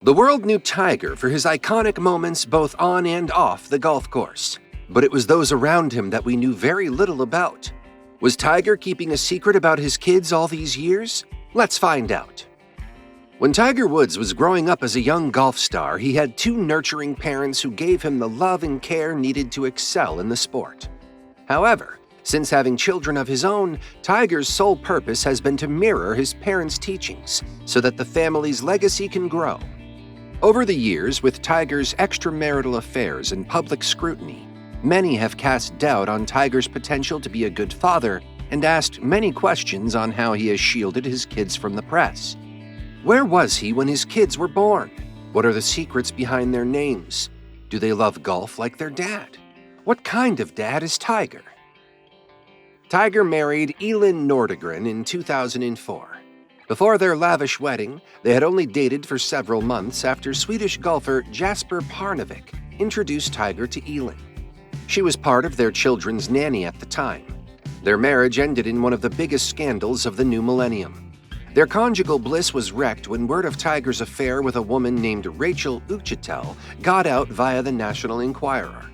The world knew Tiger for his iconic moments both on and off the golf course, but it was those around him that we knew very little about. Was Tiger keeping a secret about his kids all these years? Let's find out. When Tiger Woods was growing up as a young golf star, he had two nurturing parents who gave him the love and care needed to excel in the sport. However, since having children of his own, Tiger's sole purpose has been to mirror his parents' teachings so that the family's legacy can grow. Over the years, with Tiger's extramarital affairs and public scrutiny, many have cast doubt on Tiger's potential to be a good father and asked many questions on how he has shielded his kids from the press. Where was he when his kids were born? What are the secrets behind their names? Do they love golf like their dad? What kind of dad is Tiger? Tiger married Elin Nordegren in 2004. Before their lavish wedding, they had only dated for several months after Swedish golfer Jasper Parnevik introduced Tiger to Elin. She was part of their children's nanny at the time. Their marriage ended in one of the biggest scandals of the new millennium. Their conjugal bliss was wrecked when word of Tiger's affair with a woman named Rachel Uchitel got out via the National Enquirer.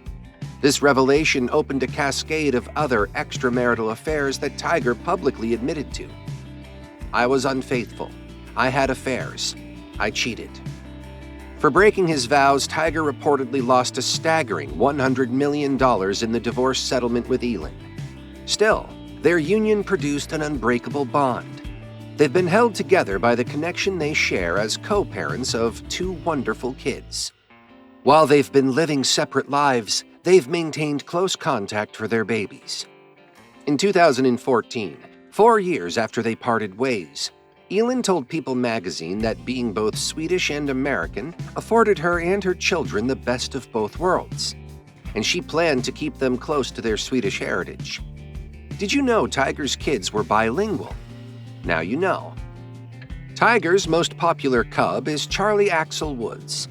This revelation opened a cascade of other extramarital affairs that Tiger publicly admitted to. I was unfaithful. I had affairs. I cheated. For breaking his vows, Tiger reportedly lost a staggering $100 million in the divorce settlement with Elin. Still, their union produced an unbreakable bond. They've been held together by the connection they share as co-parents of two wonderful kids. While they've been living separate lives, they've maintained close contact for their babies. In 2014, 4 years after they parted ways, Elin told People magazine that being both Swedish and American afforded her and her children the best of both worlds, and she planned to keep them close to their Swedish heritage. Did you know Tiger's kids were bilingual? Now you know. Tiger's most popular cub is Charlie Axel Woods.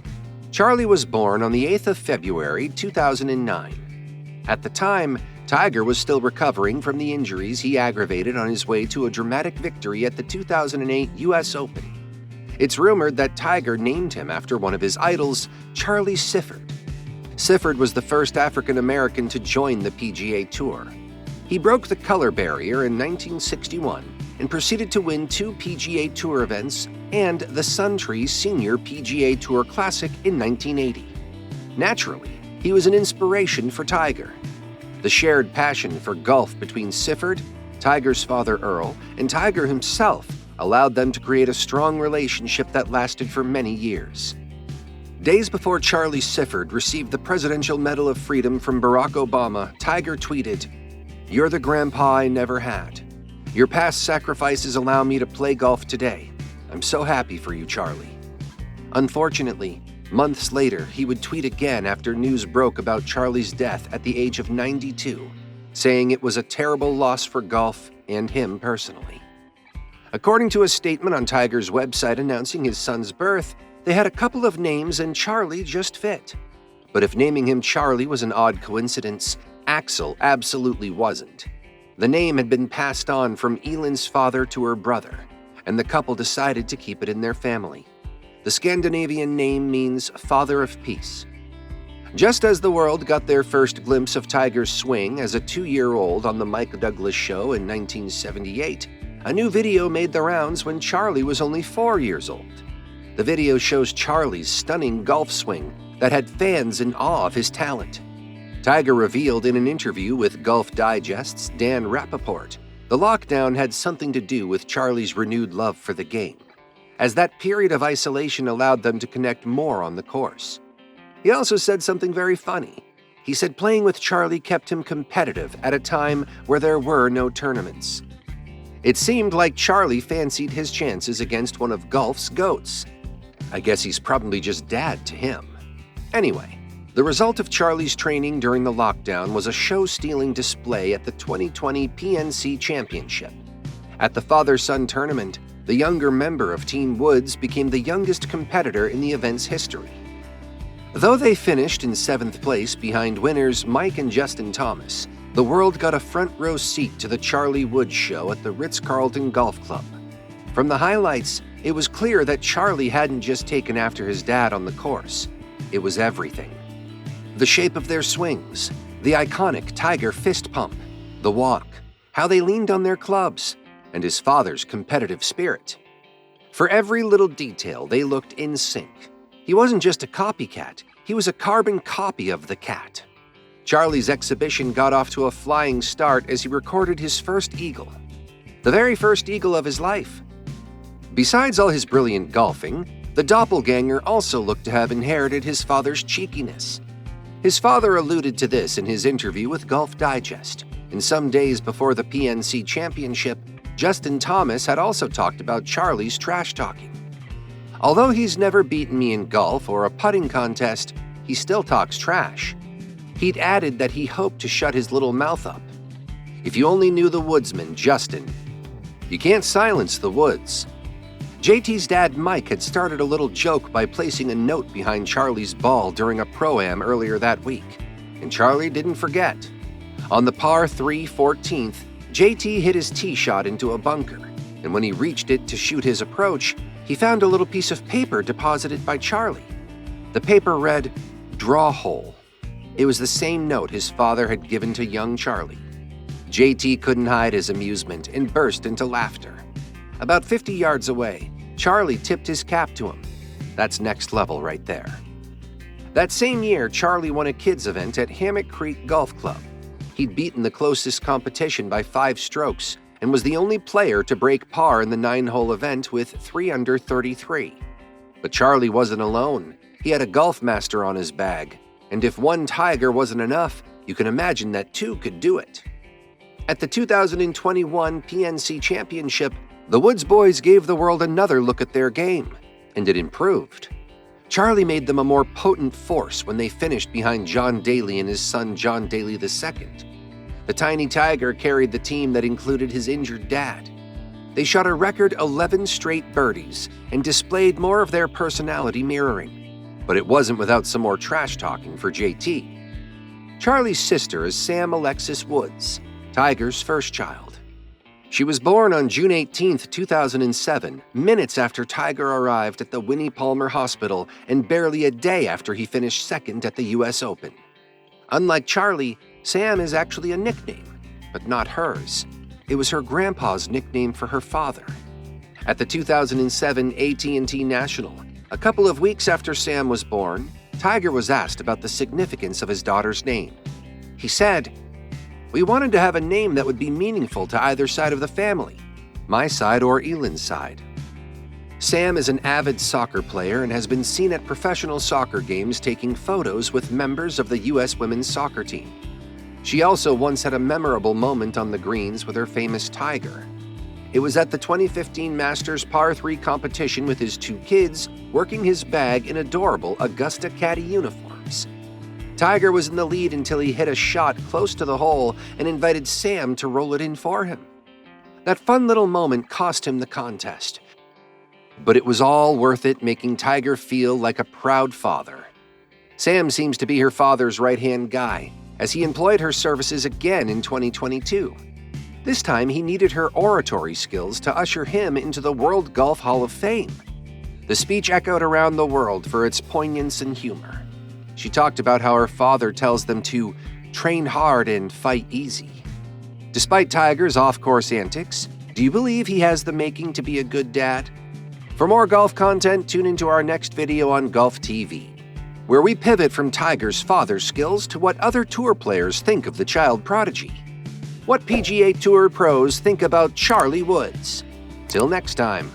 Charlie was born on the 8th of February 2009. At the time, Tiger was still recovering from the injuries he aggravated on his way to a dramatic victory at the 2008 U.S. Open. It's rumored that Tiger named him after one of his idols, Charlie Sifford. Sifford was the first African-American to join the PGA Tour. He broke the color barrier in 1961 and proceeded to win 2 PGA Tour events and the Suntree Senior PGA Tour Classic in 1980. Naturally, he was an inspiration for Tiger. The shared passion for golf between Sifford, Tiger's father Earl, and Tiger himself allowed them to create a strong relationship that lasted for many years. Days before Charlie Sifford received the Presidential Medal of Freedom from Barack Obama, Tiger tweeted, "You're the grandpa I never had. Your past sacrifices allow me to play golf today. I'm so happy for you, Charlie." Unfortunately, months later, he would tweet again after news broke about Charlie's death at the age of 92, saying it was a terrible loss for golf and him personally. According to a statement on Tiger's website announcing his son's birth, they had a couple of names and Charlie just fit. But if naming him Charlie was an odd coincidence, Axel absolutely wasn't. The name had been passed on from Elin's father to her brother, and the couple decided to keep it in their family. The Scandinavian name means Father of Peace. Just as the world got their first glimpse of Tiger's swing as a 2-year-old on The Mike Douglas Show in 1978, a new video made the rounds when Charlie was only 4 years old. The video shows Charlie's stunning golf swing that had fans in awe of his talent. Tiger revealed in an interview with Golf Digest's Dan Rappaport, the lockdown had something to do with Charlie's renewed love for the game, as that period of isolation allowed them to connect more on the course. He also said something very funny. He said playing with Charlie kept him competitive at a time where there were no tournaments. It seemed like Charlie fancied his chances against one of golf's GOATs. I guess he's probably just dad to him. Anyway, the result of Charlie's training during the lockdown was a show-stealing display at the 2020 PNC Championship. At the father-son tournament, the younger member of Team Woods became the youngest competitor in the event's history. Though they finished in 7th place behind winners Mike and Justin Thomas, the world got a front-row seat to the Charlie Woods show at the Ritz-Carlton Golf Club. From the highlights, it was clear that Charlie hadn't just taken after his dad on the course. It was everything. The shape of their swings, the iconic Tiger fist pump, the walk, how they leaned on their clubs, and his father's competitive spirit. For every little detail, they looked in sync. He wasn't just a copycat, he was a carbon copy of the cat. Charlie's exhibition got off to a flying start as he recorded his first eagle. The very first eagle of his life. Besides all his brilliant golfing, the doppelganger also looked to have inherited his father's cheekiness. His father alluded to this in his interview with Golf Digest, and some days before the PNC Championship, Justin Thomas had also talked about Charlie's trash-talking. Although he's never beaten me in golf or a putting contest, he still talks trash. He'd added that he hoped to shut his little mouth up. If you only knew the woodsman, Justin. You can't silence the woods. JT's dad, Mike, had started a little joke by placing a note behind Charlie's ball during a pro-am earlier that week, and Charlie didn't forget. On the par 3 14th, JT hit his tee shot into a bunker, and when he reached it to shoot his approach, he found a little piece of paper deposited by Charlie. The paper read, "Draw hole." It was the same note his father had given to young Charlie. JT couldn't hide his amusement and burst into laughter. About 50 yards away, Charlie tipped his cap to him. That's next level right there. That same year, Charlie won a kids' event at Hammock Creek Golf Club. He'd beaten the closest competition by 5 strokes and was the only player to break par in the 9-hole event with 3 under 33. But Charlie wasn't alone. He had a golf master on his bag, and if one Tiger wasn't enough, you can imagine that 2 could do it. At the 2021 PNC Championship, the Woods boys gave the world another look at their game, and it improved. Charlie made them a more potent force when they finished behind John Daly and his son John Daly II. The tiny Tiger carried the team that included his injured dad. They shot a record 11 straight birdies and displayed more of their personality mirroring. But it wasn't without some more trash talking for JT. Charlie's sister is Sam Alexis Woods, Tiger's first child. She was born on June 18, 2007, minutes after Tiger arrived at the Winnie Palmer Hospital and barely a day after he finished second at the U.S. Open. Unlike Charlie, Sam is actually a nickname, but not hers. It was her grandpa's nickname for her father. At the 2007 AT&T National, a couple of weeks after Sam was born, Tiger was asked about the significance of his daughter's name. He said, "We wanted to have a name that would be meaningful to either side of the family, my side or Elon's side." Sam is an avid soccer player and has been seen at professional soccer games taking photos with members of the U.S. women's soccer team. She also once had a memorable moment on the greens with her famous Tiger. It was at the 2015 Masters Par 3 competition with his 2 kids working his bag in adorable Augusta Caddy uniforms. Tiger was in the lead until he hit a shot close to the hole and invited Sam to roll it in for him. That fun little moment cost him the contest. But it was all worth it, making Tiger feel like a proud father. Sam seems to be her father's right-hand guy, as he employed her services again in 2022. This time, he needed her oratory skills to usher him into the World Golf Hall of Fame. The speech echoed around the world for its poignance and humor. She talked about how her father tells them to train hard and fight easy. Despite Tiger's off-course antics, do you believe he has the making to be a good dad? For more golf content, tune into our next video on Golf TV, where we pivot from Tiger's father's skills to what other tour players think of the child prodigy. What PGA Tour pros think about Charlie Woods. Till next time.